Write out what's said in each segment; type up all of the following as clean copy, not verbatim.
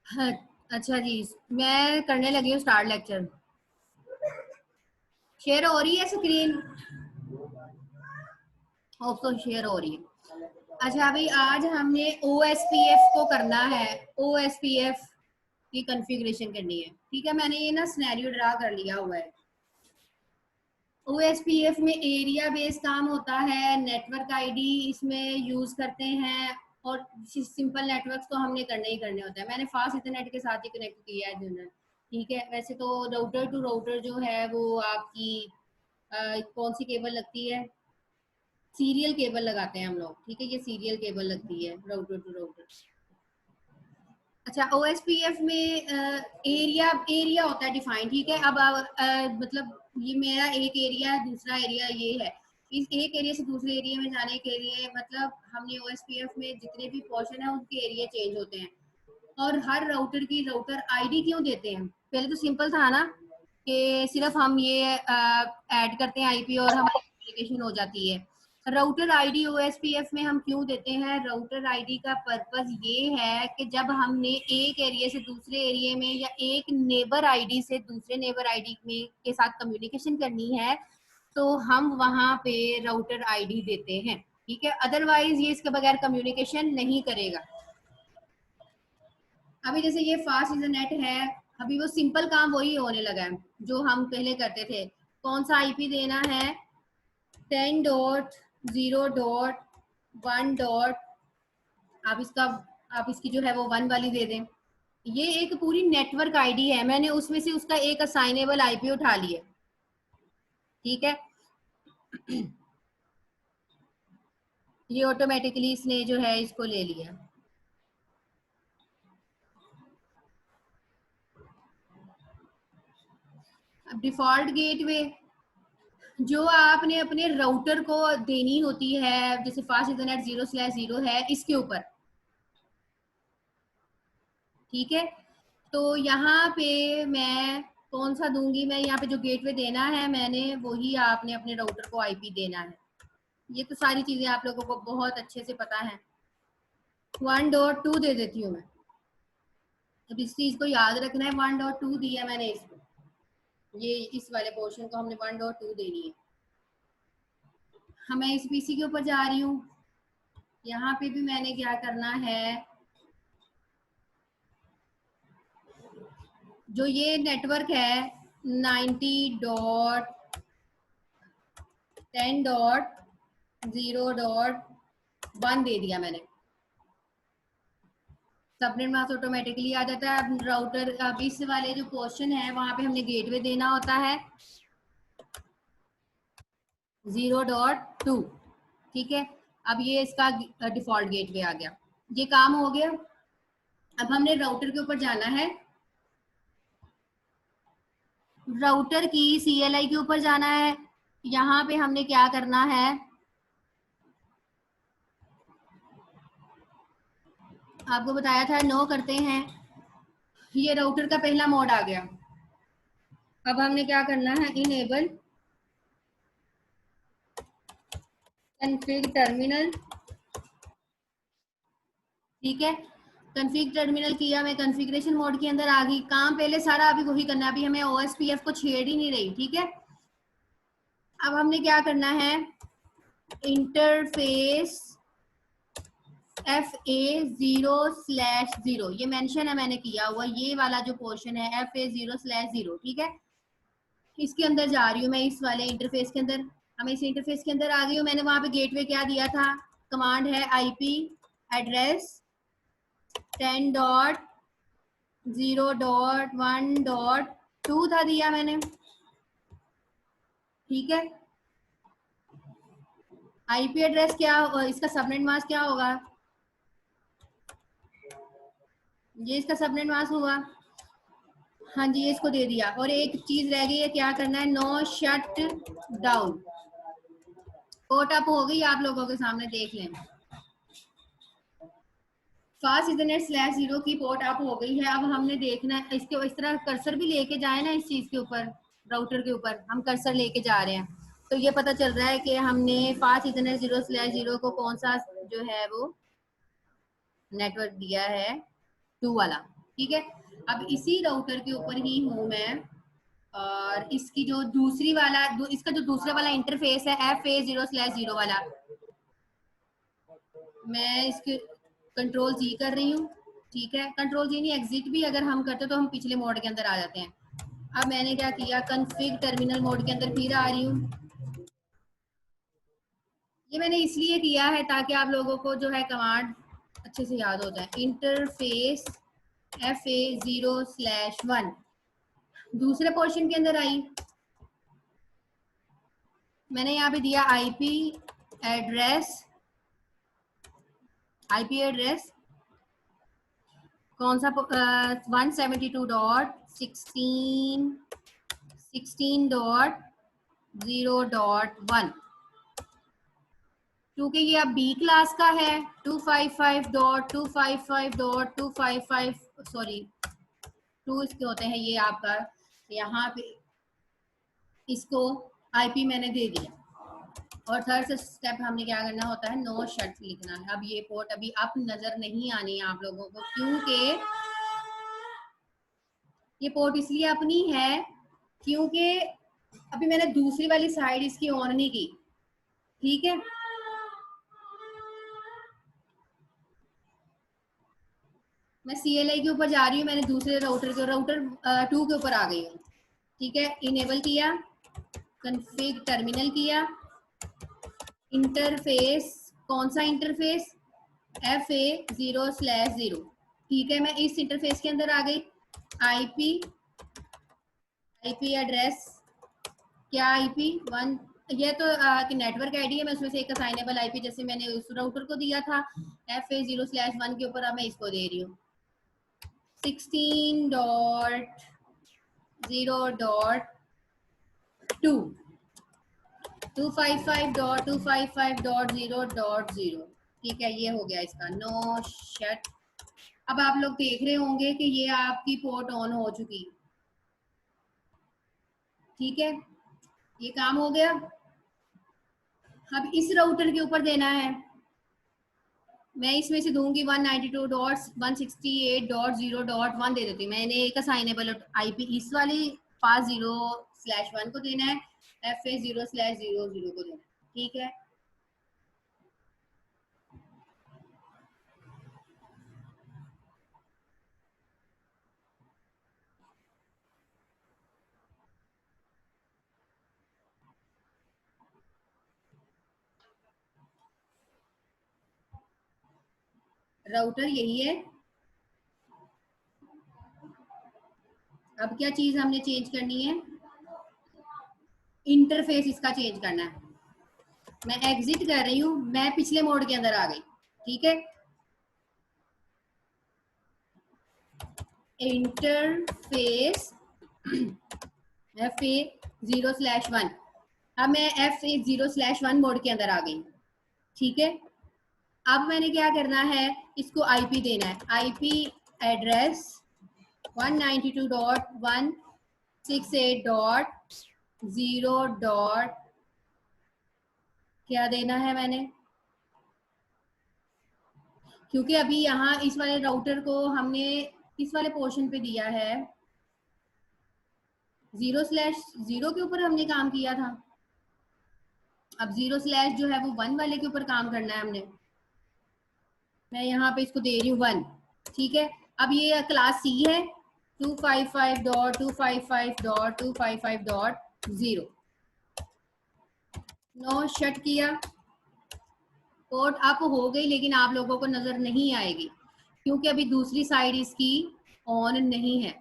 हाँ, अच्छा जी, मैं करने लगी हूँ स्टार्ट लेक्चर। शेयर हो रही है स्क्रीन? होप तो शेयर हो रही है। अच्छा भाई, आज हमने OSPF को करना है। OSPF की कॉन्फ़िगरेशन करनी है, ठीक है। मैंने ये ना सिनेरियो ड्रा कर लिया हुआ है। OSPF में एरिया बेस्ड काम होता है, नेटवर्क आईडी इसमें यूज करते हैं, और सिंपल नेटवर्क्स तो हमने करने ही करने होते हैं। मैंने फास्ट इंटरनेट के साथ ही कनेक्ट किया है जनरल, ठीक है। वैसे तो राउटर टू राउटर जो है वो आपकी कौन सी केबल लगती है, सीरियल केबल लगाते हैं हम लोग, ठीक है। ये सीरियल केबल लगती है राउटर टू राउटर। अच्छा, OSPF में एरिया एरिया होता है डिफाइन, ठीक है। अब मतलब ये मेरा एक एरिया है, दूसरा एरिया ये है। इस एक एरिया से दूसरे एरिया में जाने के लिए मतलब हमने OSPF में जितने भी पोर्शन है उनके एरिया चेंज होते हैं। और हर राउटर की राउटर आईडी क्यों देते हैं? पहले तो सिंपल था ना कि सिर्फ हम ये ऐड करते हैं आईपी और हमारी कम्युनिकेशन हो जाती है। राउटर आईडी OSPF में हम क्यों देते हैं? राउटर आईडी का पर्पस ये है कि जब हमने एक एरिया से दूसरे एरिया में या एक नेबर आईडी से दूसरे नेबर आईडी में के साथ कम्युनिकेशन करनी है तो हम वहां पे राउटर आईडी देते हैं, ठीक है। अदरवाइज ये इसके बगैर कम्युनिकेशन नहीं करेगा। अभी जैसे ये फास्ट इंटरनेट है, अभी वो सिंपल काम वही होने लगा है जो हम पहले करते थे। कौन सा आईपी देना है? 10.0.1. आप इसकी जो है वो 1 वाली दे दें। ये एक पूरी नेटवर्क आईडी है, मैंने उसमें से उसका एक असाइनेबल आईपी उठा लिया, ठीक है। ये ऑटोमेटिकली इसने जो है इसको ले लिया। अब डिफॉल्ट गेटवे जो आपने अपने राउटर को देनी होती है, जैसे फास्ट इंटरनेट 0/0 है इसके ऊपर, ठीक है। तो यहाँ पे मैं कौन सा दूंगी? मैं यहाँ पे जो गेटवे देना है मैंने वही आपने अपने राउटर को आईपी देना है। ये तो सारी चीजें आप लोगों को बहुत अच्छे से पता है। 1.2 दे देती हूँ मैं। अब इस चीज को याद रखना है, 1.2 दिया मैंने इसको, ये इस वाले पोर्शन को हमने 1.2 देनी है। हाँ, मैं इस पीसी के ऊपर जा रही हूँ। यहाँ पे भी मैंने क्या करना है, जो ये नेटवर्क है 90.10.0.1 दे दिया मैंने। सबनेट मास्क ऑटोमेटिकली आ जाता है। अब राउटर, अब इस वाले जो पोर्शन है वहां पे हमने गेटवे देना होता है 0.2, ठीक है। अब ये इसका डिफॉल्ट गेटवे आ गया, ये काम हो गया। अब हमने राउटर के ऊपर जाना है, राउटर की CLI के ऊपर जाना है। यहाँ पे हमने क्या करना है, आपको बताया था, नो करते हैं। ये राउटर का पहला मोड आ गया। अब हमने क्या करना है, इनेबल कॉन्फ़िग टर्मिनल, ठीक है। कॉन्फ़िग टर्मिनल किया, मैं कॉन्फ़िगरेशन मोड के अंदर आ गई। काम पहले सारा अभी वही करना है, अभी हमें OSPF को छेड़ ही नहीं रही, ठीक है। अब हमने क्या करना है, इंटरफेस FA0/0, ये मेंशन है मैंने किया हुआ, ये वाला जो पोर्शन है FA0/0, ठीक है। इसके अंदर जा रही हूँ मैं, इस वाले इंटरफेस के अंदर। अब इस इंटरफेस के अंदर आ गई हूँ। मैंने वहां पे गेटवे क्या दिया था, कमांड है IP एड्रेस 10.0.1.2 था दिया मैंने, ठीक है। IP एड्रेस क्या, इसका सबनेट मास्क क्या होगा, ये इसका सबनेट मास्क हुआ। हाँ जी, इसको दे दिया। और एक चीज रह गई है, क्या करना है, no shut down. Port up हो गई, आप लोगों के सामने देख लें। फास्ट इंटरनेट /0 की पोर्ट अप हो गई है। अब हमने देखना है, इसके इस तरह कर्सर भी लेके जाए ना इस चीज के ऊपर, राउटर के ऊपर हम कर्सर लेके जा रहे हैं, तो ये पता चल रहा है कि हमने फास्ट इथरनेट 0/0 को कौन सा जो है वो नेटवर्क दिया है, 2 वाला। ठीक है, अब इसी राउटर के ऊपर ही हूँ मैं, और इसकी जो दूसरी वाला इसका जो दूसरा वाला इंटरफेस है FA 0/0 वाला, मैं इसके कंट्रोल जी कर रही हूँ। ठीक है, कंट्रोल जी नहीं, एग्जिट भी अगर हम करते तो हम पिछले मोड के अंदर आ जाते हैं। अब मैंने क्या किया, कन्फिग टर्मिनल मोड के अंदर फिर आ रही हूँ। ये मैंने इसलिए किया है ताकि आप लोगों को जो है कमांड अच्छे से याद हो जाए। इंटरफेस FA 0/1 दूसरे पोर्शन के अंदर आई, मैंने यहाँ पे दिया एड्रेस आईपी एड्रेस कौन सा, 172.16.0.1, क्योंकि ये अब बी क्लास का है। 255.255.255 सॉरी 2 इसके होते हैं ये आपका, यहाँ पे इसको आईपी मैंने दे दिया। और थर्ड स्टेप हमने क्या करना होता है, नो शट लिखना है। अब ये पोर्ट अभी अप नजर नहीं आनी है आप लोगों को, क्योंकि ये पोर्ट इसलिए अपनी है क्योंकि अभी मैंने दूसरी वाली साइड इसकी ऑन नहीं की। ठीक है, मैं CLI के ऊपर जा रही हूँ, मैंने दूसरे राउटर 2 के ऊपर आ गई हूँ। ठीक है, इनेबल किया, कन्फिग टर्मिनल किया, इंटरफेस कौन सा इंटरफेस, FA 0/0। ठीक है, मैं इस इंटरफेस के अंदर आ गई। आईपी एड्रेस क्या, IP 1, ये तो नेटवर्क आईडी है, मैं उसमें से एक असाइनेबल आईपी जैसे मैंने उस राउटर को दिया था FA 0/1 के ऊपर, अब मैं इसको दे रही हूँ 16.0.2 255.255.0.0। ठीक है, ये हो गया इसका नो शट। अब आप लोग देख रहे होंगे कि ये आपकी पोर्ट ऑन हो चुकी। ठीक है, ये काम हो गया। अब इस राउटर के ऊपर देना है, मैं इसमें से दूंगी 192.168.0.1 दे देती हूँ। मैंने एक असाइनेबल आईपी इस वाली फास्ट 0/1 को देना है, FA 0/00 को देना है। ठीक है, राउटर यही है। अब क्या चीज हमने चेंज करनी है, इंटरफेस इसका चेंज करना है। मैं एग्जिट कर रही हूँ, मैं पिछले मोड के अंदर आ गई। ठीक है, इंटरफेस FA 0/1, अब मैं FA 0/1 मोड के अंदर आ गई। ठीक है, अब मैंने क्या करना है, इसको आईपी देना है। IP address 192.168.0. क्या देना है मैंने, क्योंकि अभी यहाँ इस वाले राउटर को हमने इस वाले पोर्शन पे दिया है 0/0 के ऊपर हमने काम किया था। अब 0/ जो है वो 1 वाले के ऊपर काम करना है हमने। मैं यहाँ पे इसको दे रही हूँ 1। ठीक है, अब ये क्लास C है 255.255.255.0। नो शट किया, पोर्ट अप हो गई, लेकिन आप लोगों को नजर नहीं आएगी क्योंकि अभी दूसरी साइड इसकी ऑन नहीं है।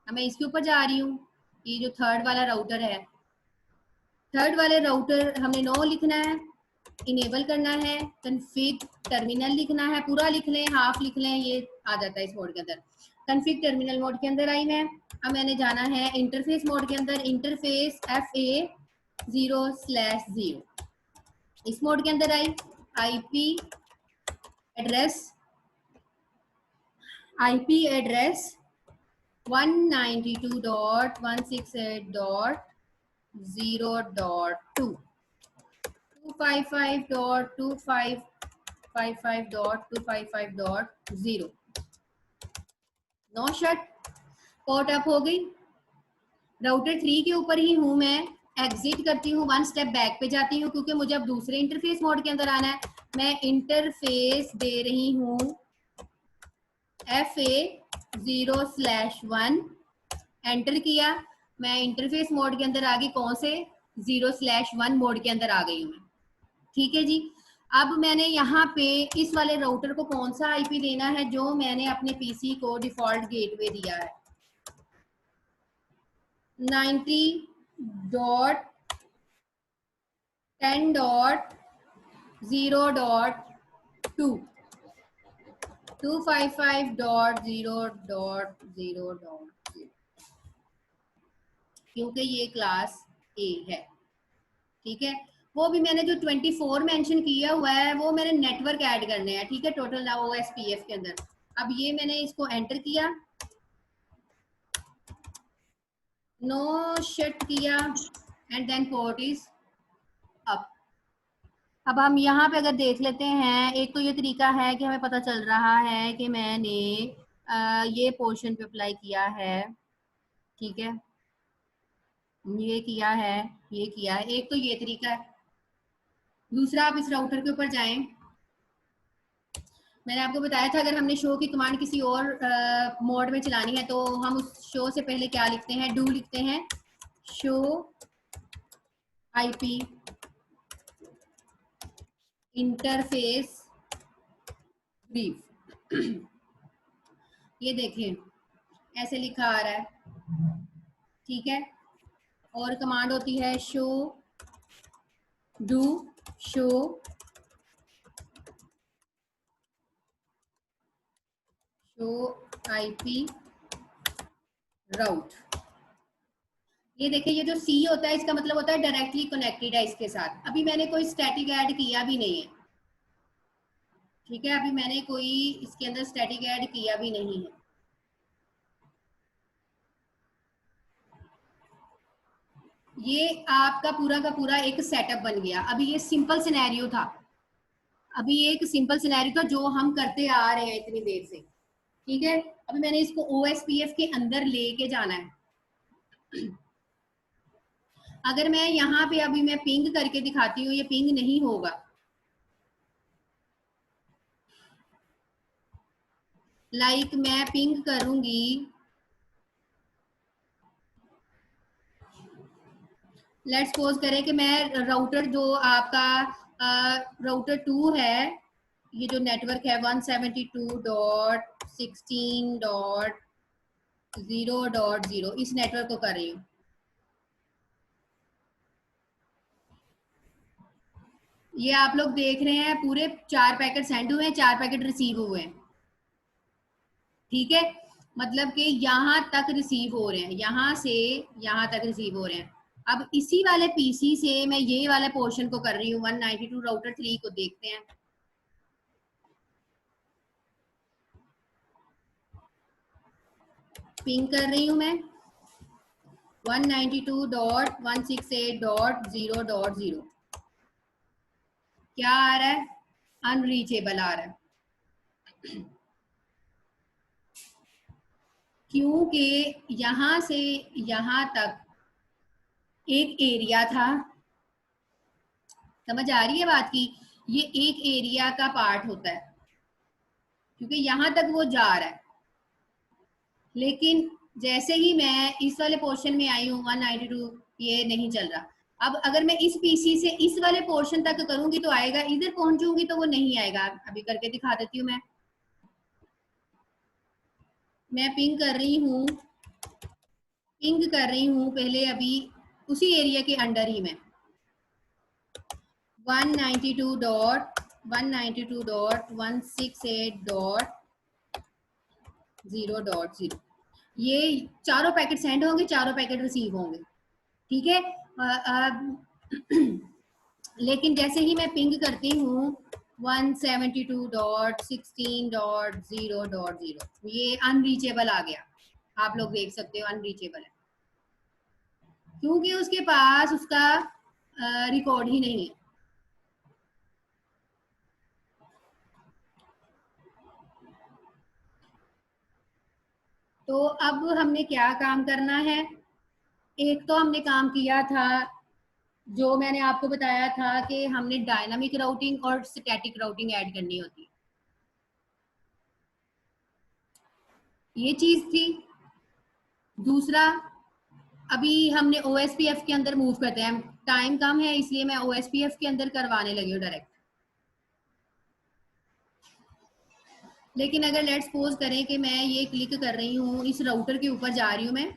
अब मैं इसके ऊपर जा रही हूँ, ये जो थर्ड वाला राउटर है, थर्ड वाले राउटर हमने नो लिखना है, इनेबल करना है, कन्फिग टर्मिनल लिखना है, पूरा लिख लें, हाफ लिख लें, ये आ जाता है इस मोड के अंदर। कन्फिग टर्मिनल मोड के अंदर आई मैं। अब मैंने जाना है इंटरफेस मोड के अंदर, इंटरफेस FA 0/0 इस मोड के अंदर आई। IP address 192.168.0.2, 255.255.255.0, no shut, port up हो गई। राउटर 3 के ऊपर ही हूं मैं, एग्जिट करती हूँ, वन स्टेप बैक पे जाती हूँ क्योंकि मुझे अब दूसरे इंटरफेस मोड के अंदर आना है। मैं इंटरफेस दे रही हूँ FA0/1, एंटर किया, मैं इंटरफेस मोड के अंदर आ गई, कौन से 0/1 मोड के अंदर आ गई हूँ। ठीक है जी। अब मैंने यहाँ पे इस वाले राउटर को कौन सा आईपी देना है जो मैंने अपने पीसी को डिफॉल्ट गेटवे दिया है, 90.10.0.2, 255.0.0.0, क्योंकि ये क्लास ए है। ठीक है, वो भी मैंने जो 24 मेंशन किया हुआ है वो मैंने नेटवर्क ऐड करने हैं। ठीक है, टोटल नाउ OSPF के अंदर। अब ये मैंने इसको एंटर किया, नो शिट किया, and then port is up. अब हम यहाँ पे अगर देख लेते हैं, एक तो ये तरीका है कि हमें पता चल रहा है कि मैंने ये पोर्शन पे अप्लाई किया है। ठीक है, ये किया है, ये किया है, एक तो ये तरीका है। दूसरा, आप इस राउटर के ऊपर जाएं, मैंने आपको बताया था अगर हमने शो की कमांड किसी और मोड में चलानी है तो हम उस शो से पहले क्या लिखते हैं, डू लिखते हैं, शो आईपी इंटरफेस ब्रीफ। ये देखें ऐसे लिखा आ रहा है। ठीक है, और कमांड होती है show do show IP route. ये देखिए, ये जो सी होता है इसका मतलब होता है डायरेक्टली कनेक्टेड है इसके साथ। अभी मैंने कोई स्टैटिक ऐड किया भी नहीं है। ठीक है, अभी मैंने कोई इसके अंदर स्टैटिक ऐड किया भी नहीं है। ये आपका पूरा का पूरा एक सेटअप बन गया। अभी ये सिंपल सिनेरियो था, अभी ये एक सिंपल सिनेरियो था जो हम करते आ रहे हैं इतनी देर से। ठीक है, अभी मैंने इसको OSPF के अंदर लेके जाना है। अगर मैं यहाँ पे अभी मैं पिंग करके दिखाती हूँ, ये पिंग नहीं होगा। लाइक मैं पिंग करूंगी, लेट्स सपोज करें कि मैं राउटर जो आपका राउटर 2 है, ये जो नेटवर्क है 172.16.0.0, इस नेटवर्क को कर रही हूँ। ये आप लोग देख रहे हैं पूरे 4 पैकेट सेंड हुए हैं, 4 पैकेट रिसीव हुए हैं। ठीक है, मतलब कि यहाँ तक रिसीव हो रहे हैं, यहाँ से यहाँ तक रिसीव हो रहे हैं। अब इसी वाले पीसी से मैं ये वाले पोर्शन को कर रही हूँ, 192 राउटर 3 को देखते हैं। पिंग कर रही हूँ मैं 192.168.0.0, क्या आ रहा है, अनरीचेबल आ रहा है, क्योंकि यहां से यहां तक एक एरिया था। समझ आ रही है बात की, ये एक एरिया का पार्ट होता है क्योंकि यहां तक वो जा रहा है। लेकिन जैसे ही मैं इस वाले पोर्शन में आई हूँ 192, ये नहीं चल रहा। अब अगर मैं इस पीसी से इस वाले पोर्शन तक करूंगी तो आएगा, इधर पहुंचूंगी तो वो नहीं आएगा। अभी करके दिखा देती हूँ मैं पिंग कर रही हूँ, पिंग कर रही हूँ पहले अभी उसी एरिया के अंडर ही मैं 192.168.0.0, ये चारों पैकेट सेंड होंगे, चारों पैकेट रिसीव होंगे। ठीक है, लेकिन जैसे ही मैं पिंग करती हूँ 172.16.0.0, ये अनरीचेबल आ गया। आप लोग देख सकते हो अनरीचेबल है, क्योंकि उसके पास उसका रिकॉर्ड ही नहीं है। तो अब हमने क्या काम करना है, एक तो हमने काम किया था जो मैंने आपको बताया था कि हमने डायनामिक राउटिंग और स्टैटिक राउटिंग ऐड करनी होती है, ये चीज थी। दूसरा, अभी हमने ओएसपीएफ के अंदर मूव करते हैं, टाइम कम है इसलिए मैं ओएसपीएफ के अंदर करवाने लगी हूँ डायरेक्ट। लेकिन अगर लेट्स सपोज करें कि मैं ये क्लिक कर रही हूँ, इस राउटर के ऊपर जा रही हूँ मैं,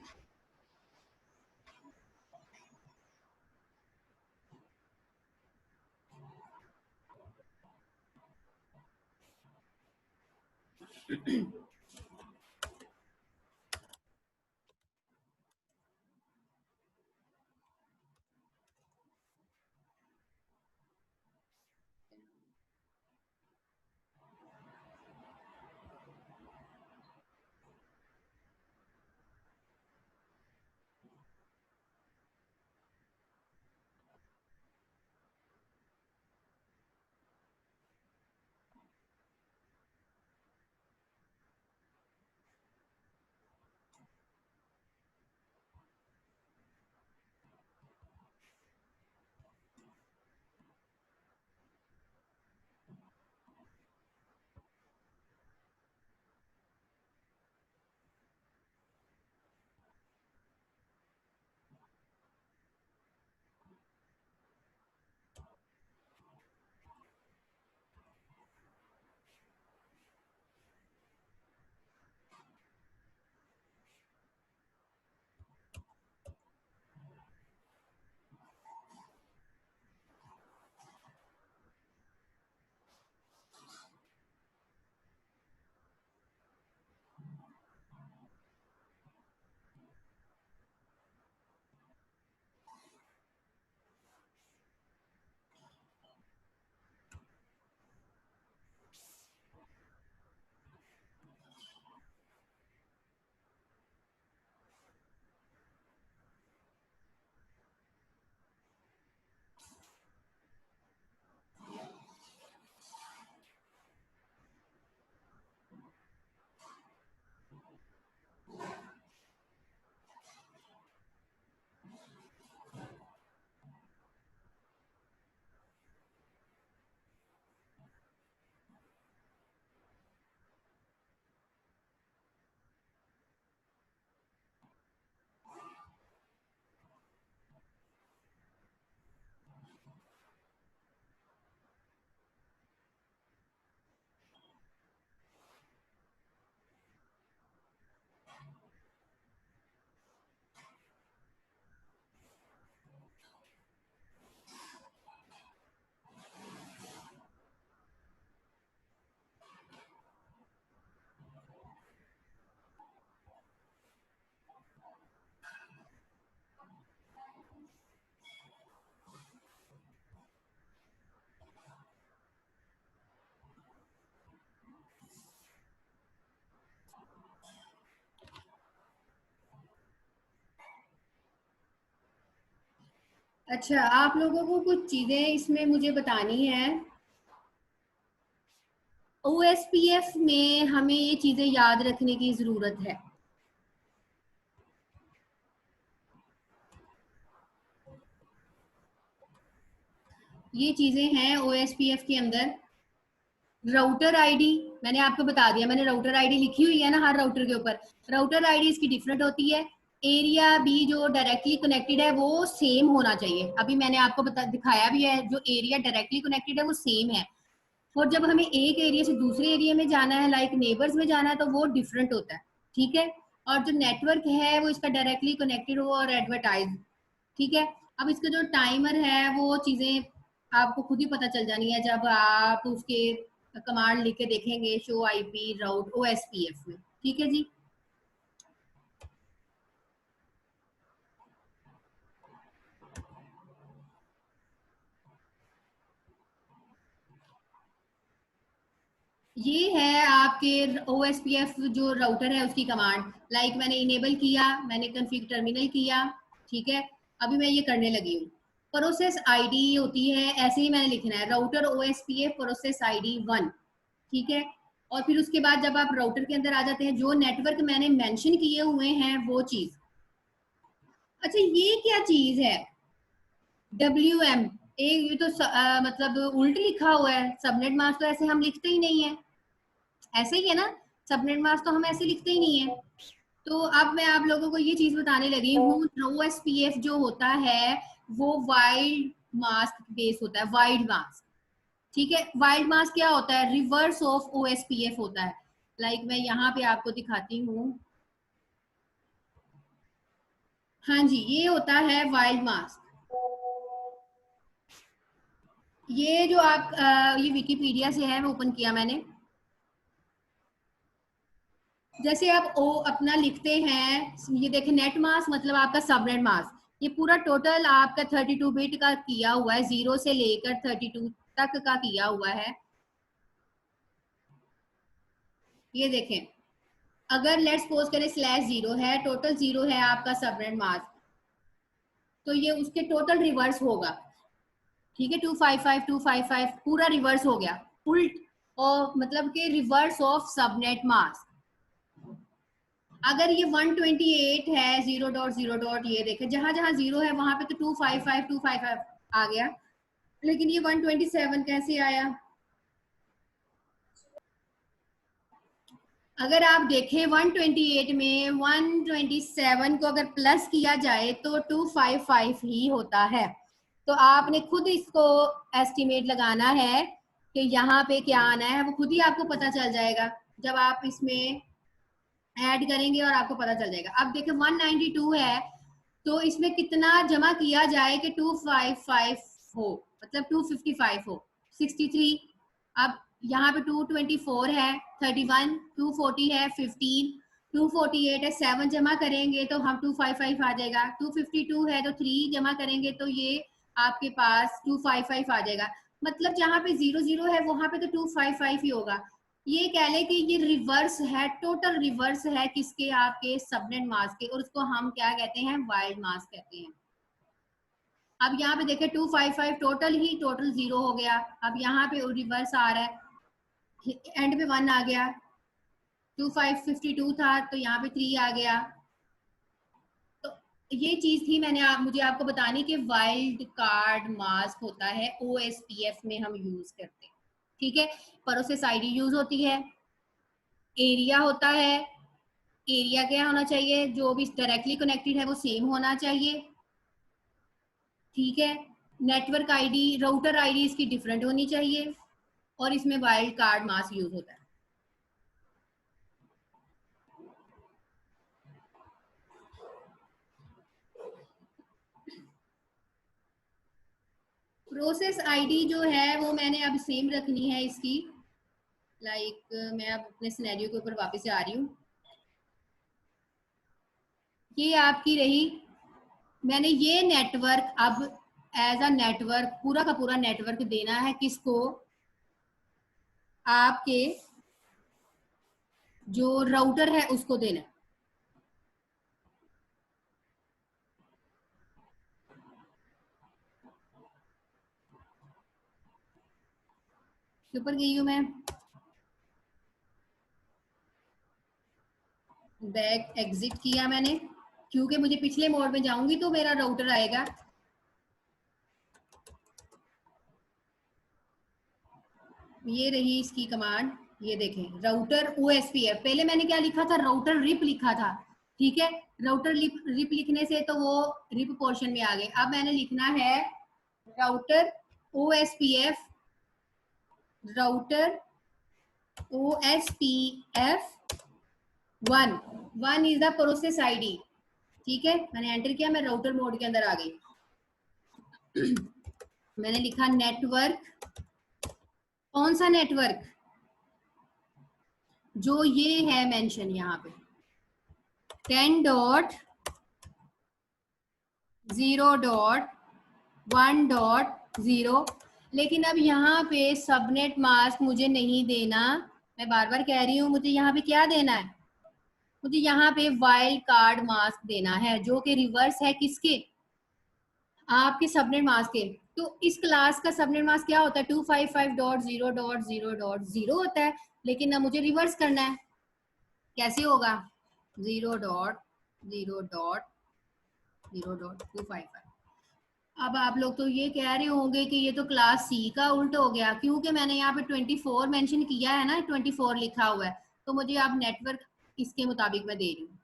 अच्छा आप लोगों को कुछ चीजें इसमें मुझे बतानी है। ओएसपीएफ में हमें ये चीजें याद रखने की जरूरत है। ये चीजें हैं ओएसपीएफ के अंदर। राउटर आईडी मैंने आपको बता दिया, मैंने राउटर आईडी लिखी हुई है ना हर राउटर के ऊपर। राउटर आईडी इसकी डिफरेंट होती है। एरिया भी जो डायरेक्टली कनेक्टेड है वो सेम होना चाहिए, अभी मैंने आपको दिखाया भी है, जो एरिया डायरेक्टली कनेक्टेड है वो सेम है। और जब हमें एक एरिया से दूसरे एरिया में जाना है, लाइक नेबर्स में जाना है, तो वो डिफरेंट होता है। ठीक है। और जो नेटवर्क है वो इसका डायरेक्टली कनेक्टेड हो और एडवर्टाइज। ठीक है। अब इसका जो टाइमर है वो चीजें आपको खुद ही पता चल जानी है जब आप उसके कमांड लिख के देखेंगे, शो आईपी राउट ओएसपीएफ में। ठीक है जी। ये है आपके OSPF जो राउटर है उसकी कमांड। लाइक मैंने इनेबल किया, मैंने कॉन्फ़िग टर्मिनल किया, ठीक है। अभी मैं ये करने लगी हूँ। प्रोसेस आईडी होती है, ऐसे ही मैंने लिखना है राउटर OSPF प्रोसेस आईडी 1, ठीक है। और फिर उसके बाद जब आप राउटर के अंदर आ जाते हैं, जो नेटवर्क मैंने मेंशन किए हुए हैं वो चीज। अच्छा, ये क्या चीज है WM? एक ये तो मतलब उल्ट लिखा हुआ है। सबनेट मास्क तो ऐसे हम लिखते ही नहीं है, ऐसे ही है ना। सबनेट मास्क तो हम ऐसे लिखते ही नहीं है। तो अब मैं आप लोगों को ये चीज बताने लगी हूँ। OSPF जो होता है वो वाइल्ड मास्क बेस होता है, वाइल्ड मास्क, ठीक है। वाइल्ड मास्क क्या होता है? रिवर्स ऑफ OSPF होता है। लाइक मैं यहाँ पे आपको दिखाती हूँ। हाँ जी, ये होता है वाइल्ड मास्क। ये जो आप ये विकीपीडिया से है, वो ओपन किया मैंने। जैसे आप ओ अपना लिखते हैं, ये देखें नेट मास्क मतलब आपका सबनेट मास्क। ये पूरा टोटल आपका 32 बिट का किया हुआ है, 0 से लेकर 32 तक का किया हुआ है। ये देखें, अगर लेट्स सपोज करें /0 है, टोटल 0 है आपका सबनेट मास्क, तो ये उसके टोटल रिवर्स होगा, ठीक है। 255 255 पूरा रिवर्स हो गया, उल्ट। और मतलब कि रिवर्स ऑफ सबनेट मास्क। अगर ये 128 है 0.0. ये देखें, जहां जहां 0 है वहां पे तो 255 255 आ गया, लेकिन ये 127 कैसे आया? अगर आप देखें 128 में 127 को अगर प्लस किया जाए तो 255 ही होता है। तो आपने खुद इसको एस्टिमेट लगाना है कि यहाँ पे क्या आना है, वो खुद ही आपको पता चल जाएगा जब आप इसमें ऐड करेंगे और आपको पता चल जाएगा। अब देखिए 192 है, तो इसमें कितना जमा किया जाए कि 255 हो, मतलब 255 हो। 63, अब यहाँ पे 224 है 31, 240 है 15, 248 है 7 जमा करेंगे तो हम 255 आ जाएगा। 252 है तो 3 जमा करेंगे तो ये आपके पास 255 आ जाएगा। मतलब जहाँ पे 00 है वहां पे तो 255 ही होगा। ये कह ले कि ये रिवर्स है, टोटल रिवर्स है किसके? आपके सबनेट मास्क के, और उसको हम क्या कहते हैं? वाइल्ड मास्क कहते हैं। अब यहाँ पे देखें 255 टोटल ही टोटल 0 हो गया। अब यहाँ पे रिवर्स आ रहा है, एंड पे 1 आ गया। 2552 था तो यहाँ पे 3 आ गया। तो ये चीज थी मैंने मुझे आपको बतानी कि वाइल्ड कार्ड मास्क होता है, OSPF में हम यूज करते हैं, ठीक है। प्रोसेस आईडी यूज होती है, एरिया होता है। एरिया क्या होना चाहिए? जो भी डायरेक्टली कनेक्टेड है वो सेम होना चाहिए, ठीक है। नेटवर्क आईडी, राउटर आईडी इसकी डिफरेंट होनी चाहिए, और इसमें वाइल्ड कार्ड मास्क यूज होता है। प्रोसेस आईडी जो है वो मैंने अब सेम रखनी है इसकी। लाइक मैं अब अपने सिनेरियो के ऊपर वापस से आ रही हूँ। ये आपकी रही। मैंने ये नेटवर्क अब एज अ नेटवर्क पूरा का पूरा नेटवर्क देना है किसको? आपके जो राउटर है उसको देना है। ऊपर गई हूँ मैं, बैक एग्जिट किया मैंने, क्योंकि मुझे पिछले मोड में जाऊंगी तो मेरा राउटर आएगा। ये रही इसकी कमांड। ये देखें राउटर OSPF, पहले मैंने क्या लिखा था? राउटर रिप लिखा था, ठीक है। राउटर रिप लिखने से तो वो रिप पोर्शन में आ गए। अब मैंने लिखना है router OSPF, router OSPF 1 is the process ID, ठीक है। मैंने एंटर किया, मैं राउटर मोड के अंदर आ गई। मैंने लिखा नेटवर्क, कौन सा नेटवर्क? जो ये है मेंशन यहाँ पे 10.0.1.0। लेकिन अब यहाँ पे सबनेट मास्क मुझे नहीं देना, मैं बार बार कह रही हूँ, मुझे यहाँ पे क्या देना है, मुझे यहाँ पे वाइल्ड कार्ड मास्क देना है, जो कि रिवर्स है किसके, आपके सबनेट मास्क के। तो इस क्लास का सबनेट मास्क क्या होता है, 255.0.0.0 होता है, लेकिन अब मुझे रिवर्स करना है, कैसे होगा, 0.0.0.255। अब आप लोग तो ये कह रहे होंगे कि ये तो क्लास सी का उल्ट हो गया, क्योंकि मैंने यहाँ पे 24 मेंशन किया है ना, 24 लिखा हुआ है, तो मुझे आप नेटवर्क इसके मुताबिक मैं दे रही हूँ।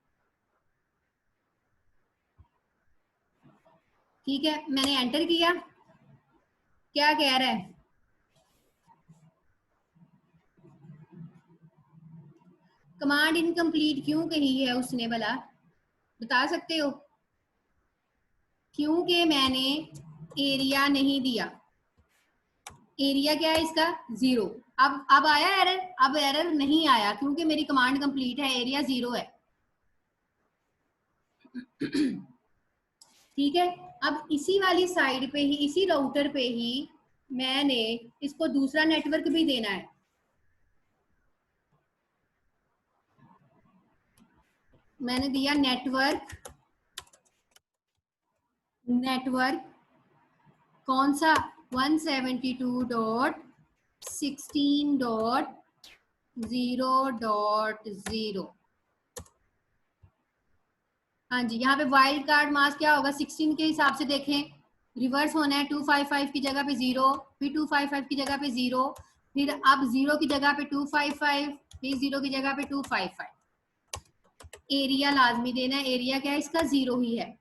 ठीक है, मैंने एंटर किया, क्या कह रहा है, कमांड इनकम्प्लीट क्यों कही है उसने, भला बता सकते हो, क्योंकि मैंने एरिया नहीं दिया, एरिया क्या है इसका, 0। अब आया एरर, अब एरर नहीं आया क्योंकि मेरी कमांड कंप्लीट है, एरिया 0 है। ठीक है, अब इसी वाली साइड पे ही, इसी राउटर पे ही मैंने इसको दूसरा नेटवर्क भी देना है। मैंने दिया नेटवर्क, नेटवर्क कौन सा, 172.16.0.0। हाँ जी, यहाँ पे वाइल्ड कार्ड मास क्या होगा, 16 के हिसाब से देखें, रिवर्स होना है, 255 की जगह पे 0, फिर 255 की जगह पे 0, फिर अब 0 की जगह पे 255, फिर 0 की जगह पे 255। एरिया लाजमी देना है, एरिया क्या है इसका, 0 ही है।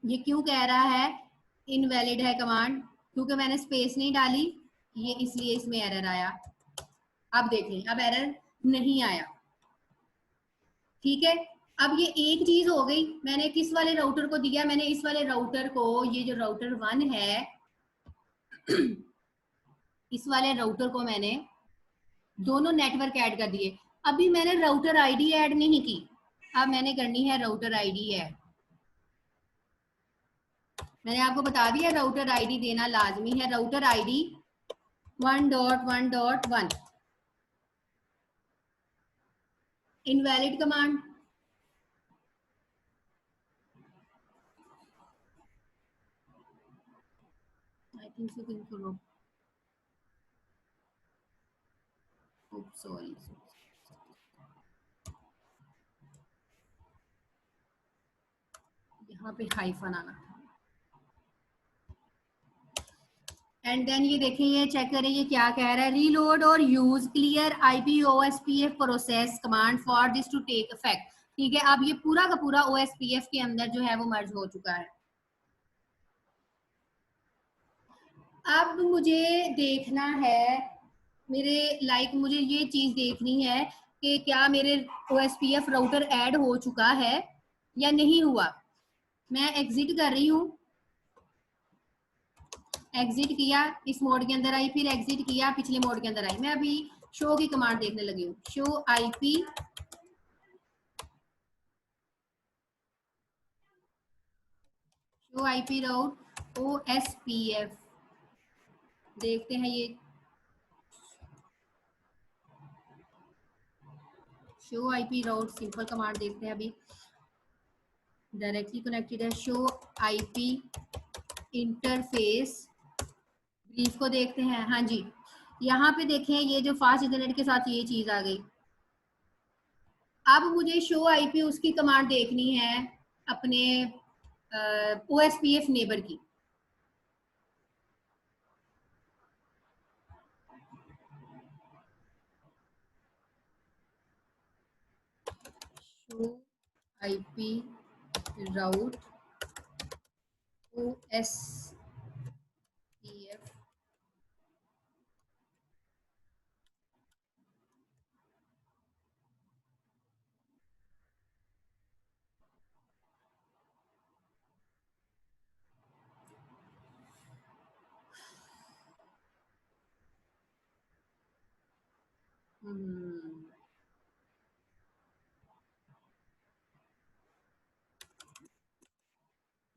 ये क्यों कह रहा है इनवैलिड है कमांड, क्योंकि मैंने स्पेस नहीं डाली, ये इसलिए इसमें एरर आया। अब देखें, अब एरर नहीं आया। ठीक है, अब ये एक चीज हो गई, मैंने किस वाले राउटर को दिया, मैंने इस वाले राउटर को, ये जो राउटर 1 है, इस वाले राउटर को मैंने दोनों नेटवर्क ऐड कर दिए। अभी मैंने राउटर आईडी ऐड नहीं की, अब मैंने करनी है राउटर आईडी ऐड। मैंने आपको बता दिया राउटर आईडी देना लाजमी है, router ID 1.1.1 invalid command, I think so करो, सॉरी, यहाँ पे हाइफन आना था। एंड देन ये देखें, ये चेक करें, ये क्या कह रहा है, रीलोड और use clear IP OSPF process command for this to take effect. ठीक है, अब ये पूरा का पूरा ओएसपीएफ के अंदर जो है वो मर्ज हो चुका है। अब मुझे देखना है, मेरे मुझे ये चीज देखनी है कि क्या मेरे ओएसपीएफ राउटर ऐड हो चुका है या नहीं हुआ। मैं एग्जिट कर रही हूँ, एग्जिट किया, इस मोड के अंदर आई, फिर एग्जिट किया, पिछले मोड के अंदर आई। मैं अभी शो की कमांड देखने लगी हूँ, show IP, show IP route OSPF, देखते हैं ये show IP route simple command देखते हैं, अभी डायरेक्टली कनेक्टेड है, शो आईपी इंटरफेस ब्रीफ को देखते हैं। हाँ जी, यहाँ पे देखें, ये जो फास्ट इंटरनेट के साथ ये चीज आ गई। अब मुझे शो आईपी उसकी कमांड देखनी है अपने ओएसपीएफ नेबर की। शो आईपी राउट ओएसपीएफ,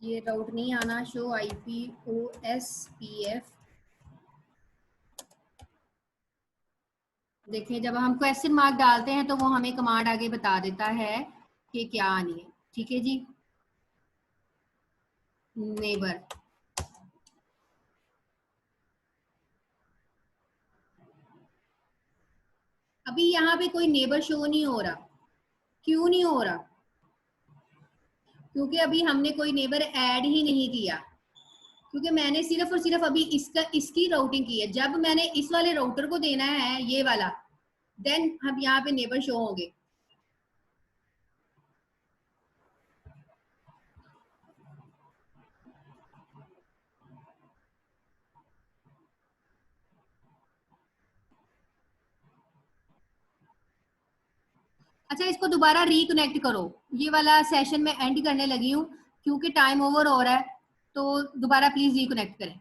ये राउट नहीं आना, शो आईपी ओएसपीएफ देखिए जब हम क्वेश्चन मार्क डालते हैं तो वो हमें कमांड आगे बता देता है कि क्या आनी है। ठीक है जी, नेबर। अभी यहाँ पे कोई नेबर शो नहीं हो रहा। क्यों नहीं हो रहा? क्योंकि अभी हमने कोई नेबर ऐड ही नहीं किया, क्योंकि मैंने सिर्फ और सिर्फ अभी इसकी राउटिंग की है। जब मैंने इस वाले राउटर को देना है ये वाला, देन हम यहाँ पे नेबर शो होंगे। अच्छा, इसको दोबारा रिकनेक्ट करो। ये वाला सेशन में एंड करने लगी हूँ क्योंकि टाइम ओवर हो रहा है, तो दोबारा प्लीज रिकनेक्ट करें।